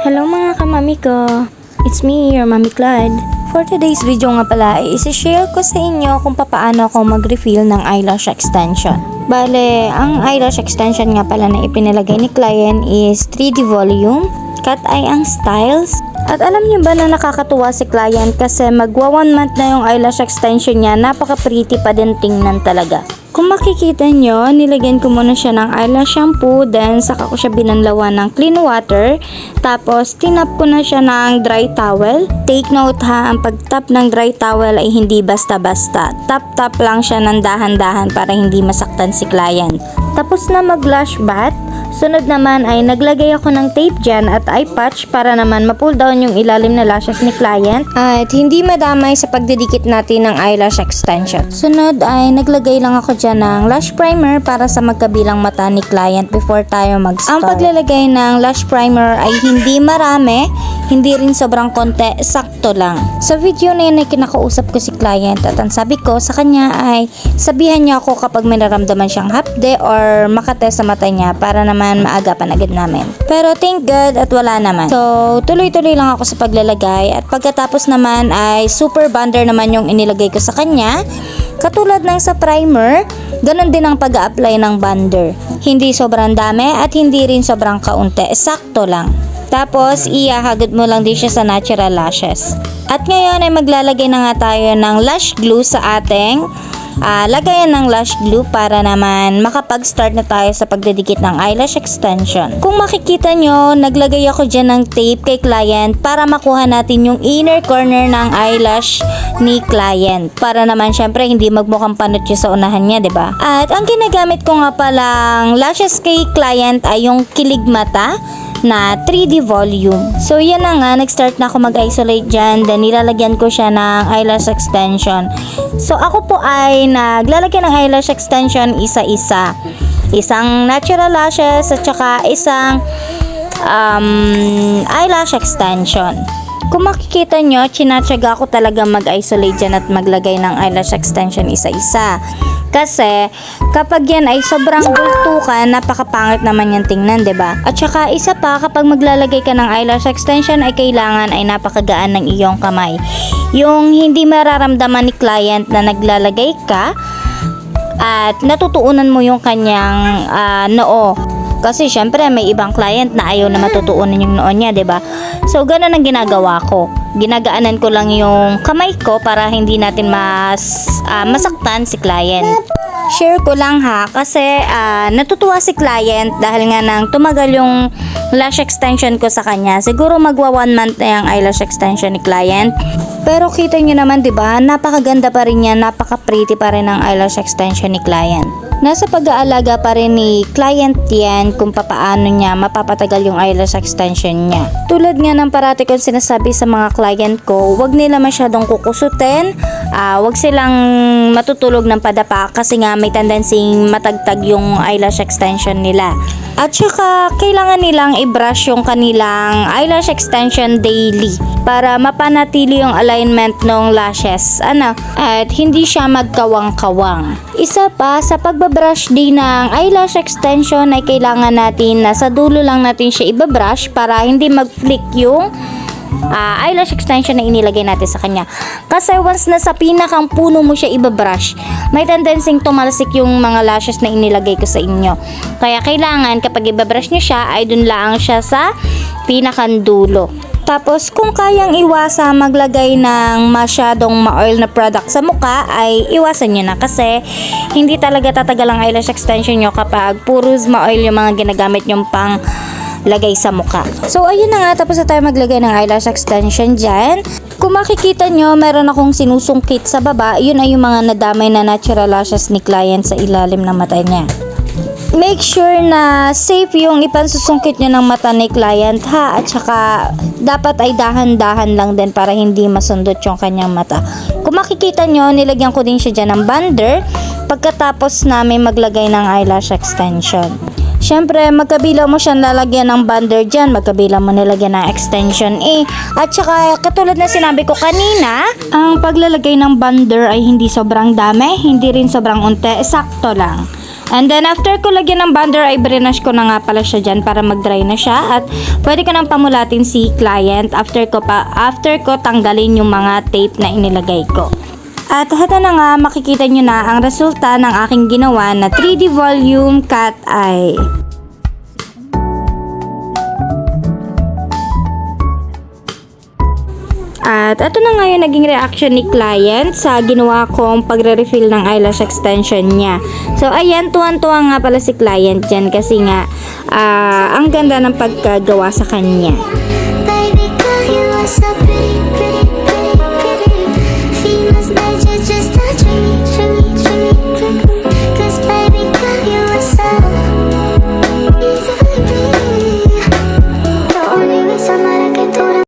Hello mga kamami ko! It's me, your Mami Clad. For today's video nga pala, isi-share ko sa inyo kung paano ako mag-refill ng eyelash extension. Bale, ang eyelash extension nga pala na ipinalagay ni client is 3D volume, cat eye ang styles. At alam niyo ba na nakakatuwa si client kasi magwa 1 month na yung eyelash extension niya, napaka-pretty pa din tingnan talaga. Kung makikita nyo, nilagyan ko muna siya ng eyelash shampoo, then saka ko siya binanlawan ng clean water, tapos tinap ko na siya ng dry towel. Take note ha, ang pag-tap ng dry towel ay hindi basta-basta. Tap-tap lang siya ng dahan-dahan para hindi masaktan si client. Tapos na mag-lash bath, sunod naman ay naglagay ako ng tape dyan at eye patch para naman ma-pull down yung ilalim na lashes ni client at hindi madamay sa pagdidikit natin ng eyelash extension. Sunod ay naglagay lang ako dyan ng lash primer para sa magkabilang mata ni client before tayo mag-start. Ang paglalagay ng lash primer ay hindi marami, hindi rin sobrang konti, sakto lang. Sa video na yun ay kinakausap ko si client at ang sabi ko sa kanya ay sabihan niya ako kapag may naramdaman siyang hapde or makate sa mata niya para naman maagapan agad namin. Pero thank God at wala naman. So tuloy-tuloy lang ako sa paglalagay at pagkatapos naman ay super bonder naman yung inilagay ko sa kanya. Katulad ng sa primer, ganun din ang pag-a-apply ng bonder. Hindi sobrang dami at hindi rin sobrang kaunti, sakto lang. Tapos ihahagod mo lang din siya sa natural lashes. At ngayon ay maglalagay na nga tayo ng lash glue sa ating lagayan ng lash glue para naman makapag-start na tayo sa pagdidikit ng eyelash extension. Kung makikita nyo, naglagay ako dyan ng tape kay client para makuha natin yung inner corner ng eyelash ni client. Para naman syempre hindi magmukhang panot yung sa unahan niya, 'di ba? At ang ginagamit ko nga palang lashes kay client ay yung kilig mata na 3D volume. So yan na nga, nag-start na ako mag-isolate dyan, then nilalagyan ko siya ng eyelash extension. So ako po ay naglalagyan ng eyelash extension isa-isa. Isang natural lashes at saka isang eyelash extension. Kung makikita nyo, chinatsaga ko talaga mag-isolate dyan at maglagay ng eyelash extension isa-isa. Kasi kapag yan ay sobrang bultukan, napakapangit naman yan tingnan, 'di ba? At saka isa pa, kapag maglalagay ka ng eyelash extension ay kailangan ay napakagaan ng iyong kamay. Yung hindi mararamdaman ni client na naglalagay ka at natutuunan mo yung kanyang noo. Kasi syempre may ibang client na ayaw na matutuunan yung noo niya, 'di ba? So ganun ang ginagawa ko. Ginagaanan ko lang yung kamay ko para hindi natin masaktan si client. Share ko lang ha kasi natutuwa si client dahil nga nang tumagal yung lash extension ko sa kanya. Siguro magwa 1 month na yung eyelash extension ni client. Pero kita nyo naman, 'di ba? Napakaganda pa rin yan, napaka-pretty pa rin ang eyelash extension ni client. Nasa pag-aalaga pa rin ni client yan kung papaano niya mapapatagal yung eyelash extension niya. Tulad nga ng parati kong sinasabi sa mga client ko, wag nila masyadong kukusutin, wag silang matutulog ng padapa kasi nga may tendency matagtag yung eyelash extension nila. At saka kailangan nilang i-brush yung kanilang eyelash extension daily para mapanatili yung alignment ng lashes. At hindi siya magkawang-kawang. Isa pa, sa pagbabrush din ng eyelash extension ay kailangan natin na sa dulo lang natin siya ibabrush para hindi mag-flick yung eyelash extension na inilagay natin sa kanya. Kasi once na sa pinakang puno mo siya ibabrush, may tendency tumalsik yung mga lashes na inilagay ko sa inyo. Kaya kailangan kapag ibabrush nyo siya ay dun lang siya sa pinakang dulo. Tapos kung kayang iwasan maglagay ng masyadong ma-oil na product sa mukha ay iwasan nyo na kasi hindi talaga tatagal ang eyelash extension nyo kapag puros ma-oil yung mga ginagamit nyong pang lagay sa mukha. So ayun na nga, tapos na tayo maglagay ng eyelash extension dyan. Kung makikita nyo, meron akong sinusungkit sa baba. Yun ay yung mga nadamay na natural lashes ni client sa ilalim ng mata niya. Make sure na safe yung ipansusungkit nyo ng mata ni client ha, at saka dapat ay dahan-dahan lang din para hindi masundot yung kanyang mata. Kung makikita nyo, nilagyan ko din siya dyan ng bonder pagkatapos namin maglagay ng eyelash extension. Syempre, magkabilang mo siyang lalagyan ng bonder dyan, magkabilang mo nilagyan ng extension At saka, katulad na sinabi ko kanina, ang paglalagay ng bonder ay hindi sobrang dami, hindi rin sobrang unti, sakto lang. And then after ko lagyan ng bonder ay brush ko na nga pala siya dyan para mag-dry na siya at pwede ko nang pamulatin si client after ko tanggalin yung mga tape na inilagay ko. At heto na nga, makikita nyo na ang resulta ng aking ginawa na 3D volume cat eye. At ito na nga yung naging reaction ni client sa ginawa kong pagre-refill ng eyelash extension niya. So ayan, tuwan-tuwa nga pala si client dyan kasi nga ang ganda ng pagkagawa sa kanya. Baby girl, you are so pretty, pretty.